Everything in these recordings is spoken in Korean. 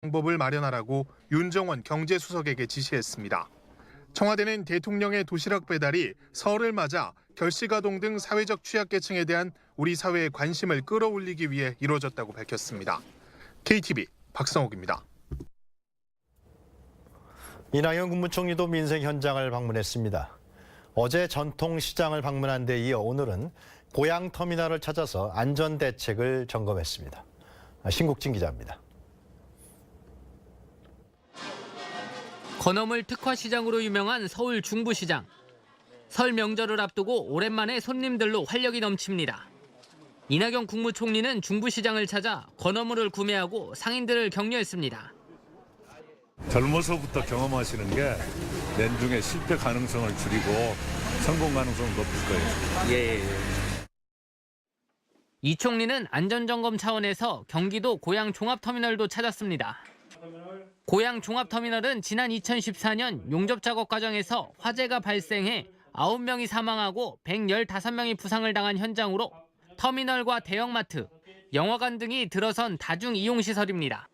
방법을 마련하라고 윤정원 경제수석에게 지시했습니다. 청와대는 대통령의 도시락 배달이 설을 맞아 결식아동 등 사회적 취약계층에 대한 우리 사회의 관심을 끌어올리기 위해 이루어졌다고 밝혔습니다. KTV 박성욱입니다. 이낙연 국무총리도 민생 현장을 방문했습니다. 어제 전통시장을 방문한 데 이어 오늘은 고양터미널을 찾아서 안전대책을 점검했습니다. 신국진 기자입니다. 건어물 특화시장으로 유명한 서울 중부시장. 설 명절을 앞두고 오랜만에 손님들로 활력이 넘칩니다. 이낙연 국무총리는 중부시장을 찾아 건어물을 구매하고 상인들을 격려했습니다. 젊어서부터 경험하시는 게 내중에 실패 가능성을 줄이고 성공 가능성을 높일 거예요. 이 총리는 안전점검 차원에서 경기도 고양종합터미널도 찾았습니다. 고양종합터미널은 지난 2014년 용접 작업 과정에서 화재가 발생해 9명이 사망하고 115명이 부상을 당한 현장으로 터미널과 대형마트, 영화관 등이 들어선 다중이용시설입니다.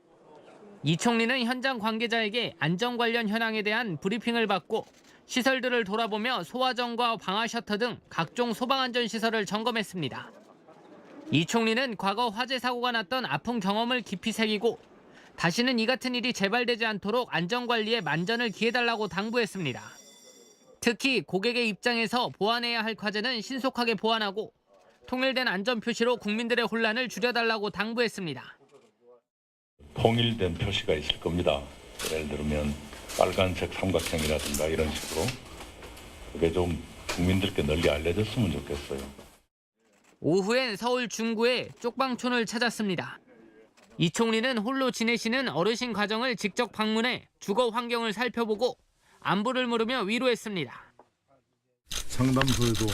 이 총리는 현장 관계자에게 안전 관련 현황에 대한 브리핑을 받고 시설들을 돌아보며 소화전과 방화 셔터 등 각종 소방안전시설을 점검했습니다. 이 총리는 과거 화재 사고가 났던 아픈 경험을 깊이 새기고 다시는 이 같은 일이 재발되지 않도록 안전관리에 만전을 기해달라고 당부했습니다. 특히 고객의 입장에서 보완해야 할 과제는 신속하게 보완하고 통일된 안전 표시로 국민들의 혼란을 줄여달라고 당부했습니다. 통일된 표시가 있을 겁니다. 예를 들면 빨간색 삼각형이라든가 이런 식으로 그게 좀 국민들께 널리 알려졌으면 좋겠어요. 오후엔 서울 중구의 쪽방촌을 찾았습니다. 이 총리는 홀로 지내시는 어르신 가정을 직접 방문해 주거 환경을 살펴보고 안부를 물으며 위로했습니다. 상담소에도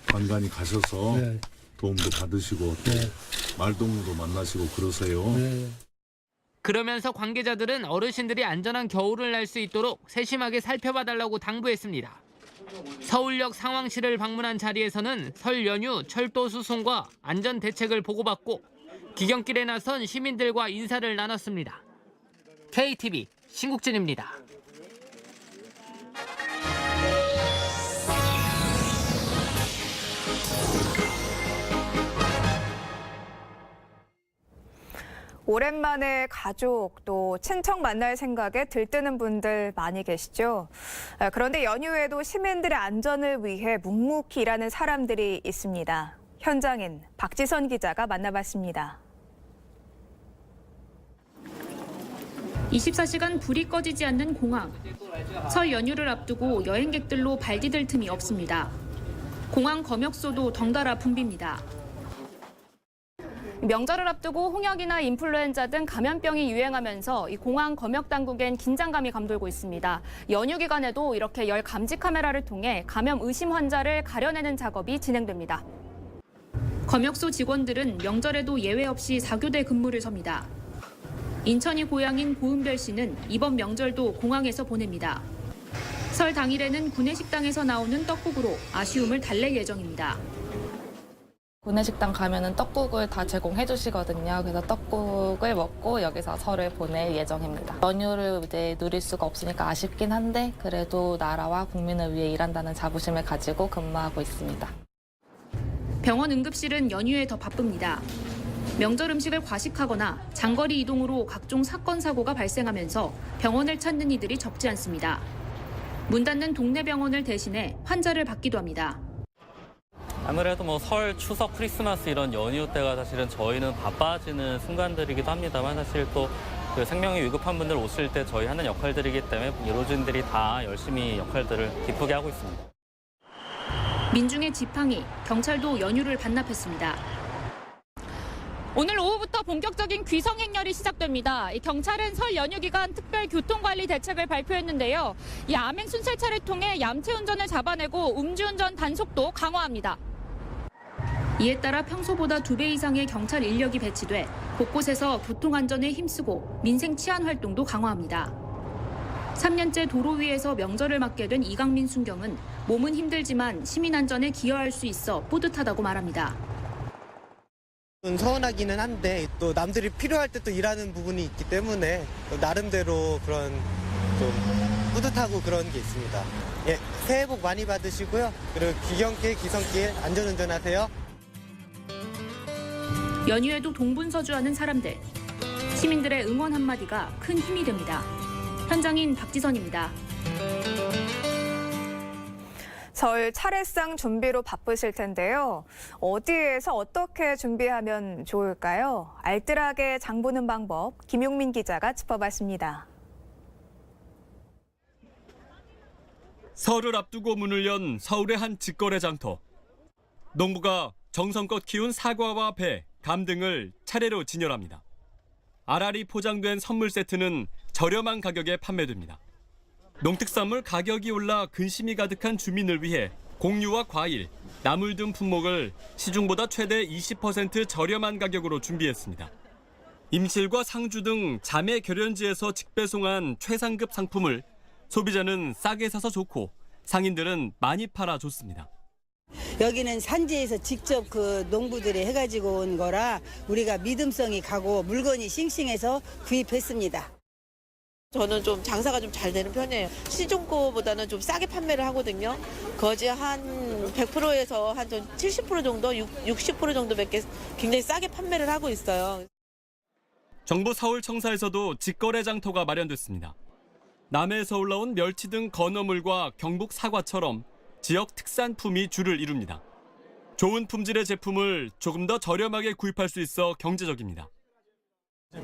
간간히 가셔서 도움도 받으시고 또 말동무도 만나시고 그러세요. 그러면서 관계자들은 어르신들이 안전한 겨울을 날 수 있도록 세심하게 살펴봐달라고 당부했습니다. 서울역 상황실을 방문한 자리에서는 설 연휴 철도 수송과 안전 대책을 보고받고 귀경길에 나선 시민들과 인사를 나눴습니다. KTV 신국진입니다. 오랜만에 가족 또 친척 만날 생각에 들뜨는 분들 많이 계시죠. 그런데 연휴에도 시민들의 안전을 위해 묵묵히 일하는 사람들이 있습니다. 현장인 박지선 기자가 만나봤습니다. 24시간 불이 꺼지지 않는 공항. 설 연휴를 앞두고 여행객들로 발디딜 틈이 없습니다. 공항 검역소도 덩달아 붐빕니다. 명절을 앞두고 홍역이나 인플루엔자 등 감염병이 유행하면서 이 공항 검역 당국엔 긴장감이 감돌고 있습니다. 연휴 기간에도 이렇게 열 감지 카메라를 통해 감염 의심 환자를 가려내는 작업이 진행됩니다. 검역소 직원들은 명절에도 예외 없이 4교대 근무를 섭니다. 인천이 고향인 고은별 씨는 이번 명절도 공항에서 보냅니다. 설 당일에는 구내식당에서 나오는 떡국으로 아쉬움을 달랠 예정입니다. 구내식당 가면은 떡국을 다 제공해 주시거든요. 그래서 떡국을 먹고 여기서 설을 보낼 예정입니다. 연휴를 이제 누릴 수가 없으니까 아쉽긴 한데 그래도 나라와 국민을 위해 일한다는 자부심을 가지고 근무하고 있습니다. 병원 응급실은 연휴에 더 바쁩니다. 명절 음식을 과식하거나 장거리 이동으로 각종 사건 사고가 발생하면서 병원을 찾는 이들이 적지 않습니다. 문 닫는 동네 병원을 대신해 환자를 받기도 합니다. 아무래도 설, 추석, 크리스마스 이런 연휴 때가 사실은 저희는 바빠지는 순간들이기도 합니다만 사실 또 그 생명이 위급한 분들 오실 때 저희 하는 역할들이기 때문에 의료진들이 다 열심히 역할들을 기쁘게 하고 있습니다. 민중의 지팡이, 경찰도 연휴를 반납했습니다. 오늘 오후부터 본격적인 귀성 행렬이 시작됩니다. 경찰은 설 연휴 기간 특별 교통관리 대책을 발표했는데요. 이 암행 순찰차를 통해 얌체 운전을 잡아내고 음주운전 단속도 강화합니다. 이에 따라 평소보다 2배 이상의 경찰 인력이 배치돼 곳곳에서 교통안전에 힘쓰고 민생 치안 활동도 강화합니다. 3년째 도로 위에서 명절을 맞게 된 이강민 순경은 몸은 힘들지만 시민 안전에 기여할 수 있어 뿌듯하다고 말합니다. 서운하기는 한데 또 남들이 필요할 때 또 일하는 부분이 있기 때문에 또 나름대로 그런 좀 뿌듯하고 그런 게 있습니다. 예, 새해 복 많이 받으시고요. 그리고 귀경길, 기성길 안전운전하세요. 연휴에도 동분서주하는 사람들. 시민들의 응원 한마디가 큰 힘이 됩니다. 현장인 박지선입니다. 설 차례상 준비로 바쁘실 텐데요. 어디에서 어떻게 준비하면 좋을까요? 알뜰하게 장 보는 방법 김용민 기자가 짚어봤습니다. 설을 앞두고 문을 연 서울의 한 직거래 장터. 농부가 정성껏 키운 사과와 배, 감 등을 차례로 진열합니다. 알알이 포장된 선물 세트는 저렴한 가격에 판매됩니다. 농특산물 가격이 올라 근심이 가득한 주민을 위해 곡류와 과일, 나물 등 품목을 시중보다 최대 20% 저렴한 가격으로 준비했습니다. 임실과 상주 등 자매 결연지에서 직배송한 최상급 상품을 소비자는 싸게 사서 좋고 상인들은 많이 팔아 좋습니다. 여기는 산지에서 직접 그 농부들이 해가지고 온 거라 우리가 믿음성이 가고 물건이 싱싱해서 구입했습니다. 저는 좀 장사가 좀 잘 되는 편이에요. 시중 거보다는 좀 싸게 판매를 하거든요. 거지 한 100%에서 한 70% 정도, 60% 정도밖에 굉장히 싸게 판매를 하고 있어요. 정부 서울청사에서도 직거래 장터가 마련됐습니다. 남해에서 올라온 멸치 등 건어물과 경북 사과처럼 지역 특산품이 줄을 이룹니다. 좋은 품질의 제품을 조금 더 저렴하게 구입할 수 있어 경제적입니다.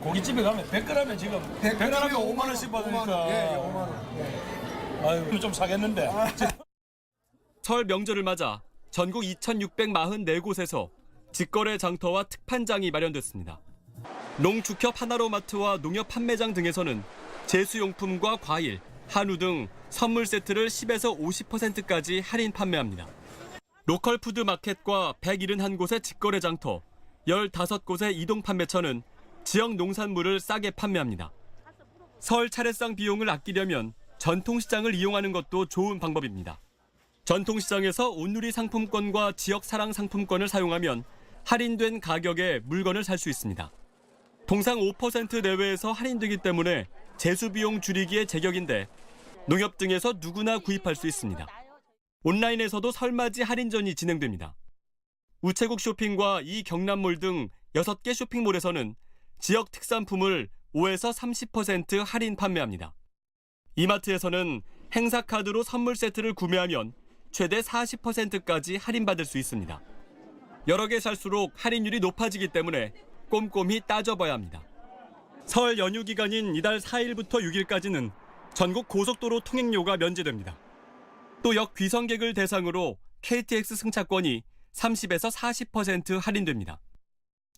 고깃집에 가면 100g에 지금 100g에 5만 원씩 받으니까. 예, 5만 원. 예. 아유, 좀 사겠는데. 설 명절을 맞아 전국 2,644곳에서 직거래 장터와 특판장이 마련됐습니다. 농축협 하나로마트와 농협 판매장 등에서는 제수용품과 과일, 한우 등 선물 세트를 10에서 50%까지 할인 판매합니다. 로컬 푸드 마켓과 171곳의 직거래 장터, 15곳의 이동 판매처는 지역 농산물을 싸게 판매합니다. 설 차례상 비용을 아끼려면 전통시장을 이용하는 것도 좋은 방법입니다. 전통시장에서 온누리 상품권과 지역 사랑 상품권을 사용하면 할인된 가격에 물건을 살 수 있습니다. 통상 5% 내외에서 할인되기 때문에 제수 비용 줄이기에 제격인데 농협 등에서 누구나 구입할 수 있습니다. 온라인에서도 설맞이 할인전이 진행됩니다. 우체국 쇼핑과 이 경남몰 등 6개 쇼핑몰에서는 지역 특산품을 5에서 30% 할인 판매합니다. 이마트에서는 행사카드로 선물 세트를 구매하면 최대 40%까지 할인받을 수 있습니다. 여러 개 살수록 할인율이 높아지기 때문에 꼼꼼히 따져봐야 합니다. 설 연휴 기간인 이달 4일부터 6일까지는 전국 고속도로 통행료가 면제됩니다. 또 역귀성객을 대상으로 KTX 승차권이 30에서 40% 할인됩니다.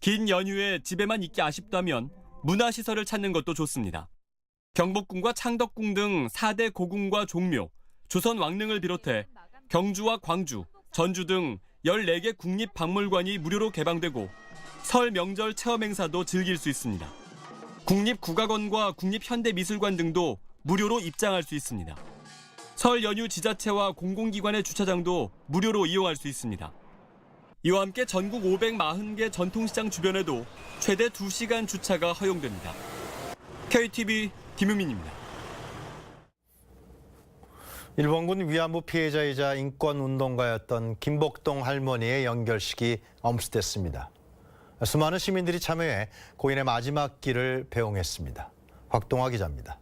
긴 연휴에 집에만 있기 아쉽다면 문화시설을 찾는 것도 좋습니다. 경복궁과 창덕궁 등 4대 고궁과 종묘, 조선 왕릉을 비롯해 경주와 광주, 전주 등 14개 국립박물관이 무료로 개방되고 설 명절 체험 행사도 즐길 수 있습니다. 국립국악원과 국립현대미술관 등도 무료로 입장할 수 있습니다. 설 연휴 지자체와 공공기관의 주차장도 무료로 이용할 수 있습니다. 이와 함께 전국 540개 전통시장 주변에도 최대 2시간 주차가 허용됩니다. KTV 김유민입니다. 일본군 위안부 피해자이자 인권운동가였던 김복동 할머니의 연결식이 엄수됐습니다. 수많은 시민들이 참여해 고인의 마지막 길을 배웅했습니다. 곽동화 기자입니다.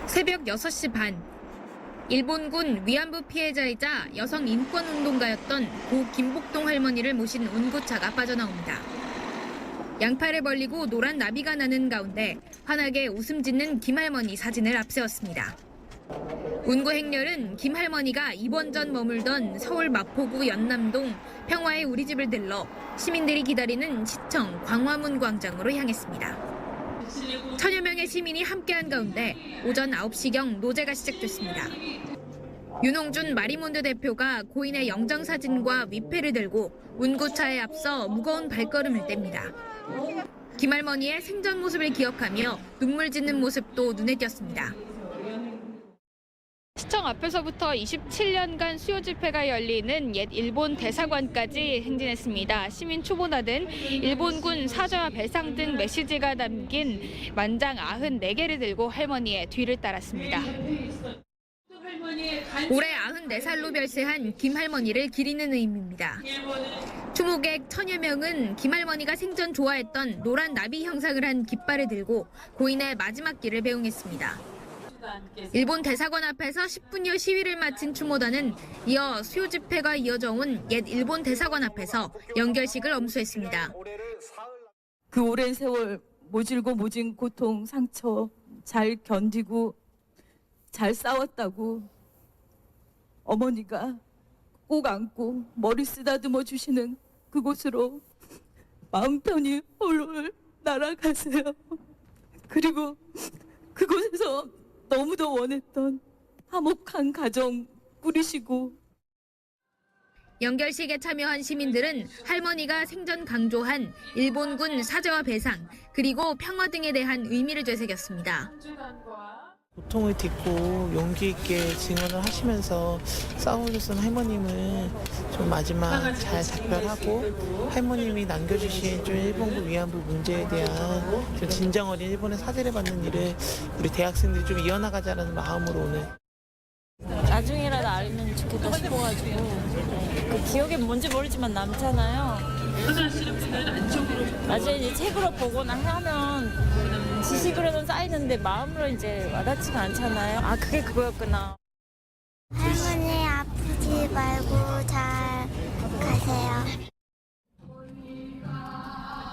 새벽 6시 반, 일본군 위안부 피해자이자 여성 인권운동가였던 고 김복동 할머니를 모신 운구차가 빠져나옵니다. 양팔을 벌리고 노란 나비가 나는 가운데 환하게 웃음 짓는 김할머니 사진을 앞세웠습니다. 운구 행렬은 김할머니가 입원 전 머물던 서울 마포구 연남동 평화의 우리집을 들러 시민들이 기다리는 시청 광화문 광장으로 향했습니다. 천여 명의 시민이 함께한 가운데 오전 9시경 노제가 시작됐습니다. 윤홍준 마리몬드 대표가 고인의 영정사진과 위패를 들고 운구차에 앞서 무거운 발걸음을 뗍니다. 김할머니의 생전 모습을 기억하며 눈물 짓는 모습도 눈에 띄었습니다. 시청 대통령 앞에서부터 27년간 수요 집회가 열리는 옛 일본 대사관까지 행진했습니다. 시민 추모단은 일본군 사죄와 배상 등 메시지가 담긴 만장 94개를 들고 할머니의 뒤를 따랐습니다. 올해 94살로 별세한 김할머니를 기리는 의미입니다. 추모객 1000여 명은 김할머니가 생전 좋아했던 노란 나비 형상을 한 깃발을 들고 고인의 마지막 길을 배웅했습니다. 일본 대사관 앞에서 10분여 시위를 마친 추모단은 이어 수요 집회가 이어져 온 옛 일본 대사관 앞에서 연결식을 엄수했습니다. 그 오랜 세월 모질고 모진 고통, 상처 잘 견디고 잘 싸웠다고 어머니가 꼭 안고 머리 쓰다듬어 주시는 그곳으로 마음 편히 홀로 날아가세요. 그리고 그곳에서 너무도 원했던 화목한 가정 꾸리시고. 연결식에 참여한 시민들은 할머니가 생전 강조한 일본군 사죄와 배상 그리고 평화 등에 대한 의미를 되새겼습니다. 고통을 딛고 용기 있게 증언을 하시면서 싸워주신 할머님을 좀 마지막 잘 작별하고 할머님이 남겨주신 좀 일본군 위안부 문제에 대한 좀 진정 어린 일본의 사죄를 받는 일을 우리 대학생들이 좀 이어나가자는 마음으로 오늘 나중이라도 알면 좋겠다 싶어가지고 그 기억이 뭔지 모르지만 남잖아요. 나중에 이제 책으로 보거나 하면 지식으로는 쌓이는데 마음으로 이제 와닿지가 않잖아요. 아, 그게 그거였구나. 할머니 아프지 말고 잘 가세요.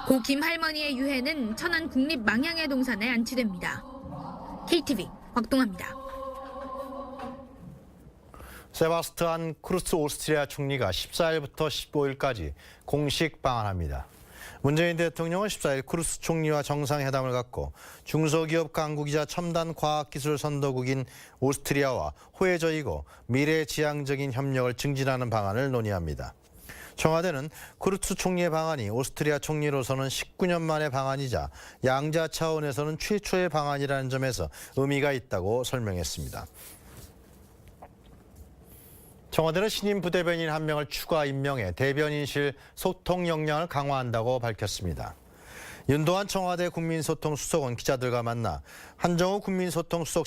고 김할머니의 유해는 천안 국립망향의 동산에 안치됩니다. KTV 곽동아입니다. 세바스티안 쿠르츠 오스트리아 총리가 14일부터 15일까지 공식 방한합니다. 문재인 대통령은 14일 쿠르츠 총리와 정상회담을 갖고 중소기업 강국이자 첨단 과학기술 선도국인 오스트리아와 호혜적이고 미래지향적인 협력을 증진하는 방안을 논의합니다. 청와대는 쿠르츠 총리의 방안이 오스트리아 총리로서는 19년 만의 방안이자 양자 차원에서는 최초의 방안이라는 점에서 의미가 있다고 설명했습니다. 청와대는 신임 부대변인 1명을 추가 임명해 대변인실 소통 역량을 강화한다고 밝혔습니다. 윤도한 청와대 국민소통수석은 기자들과 만나 한정우 국민소통수석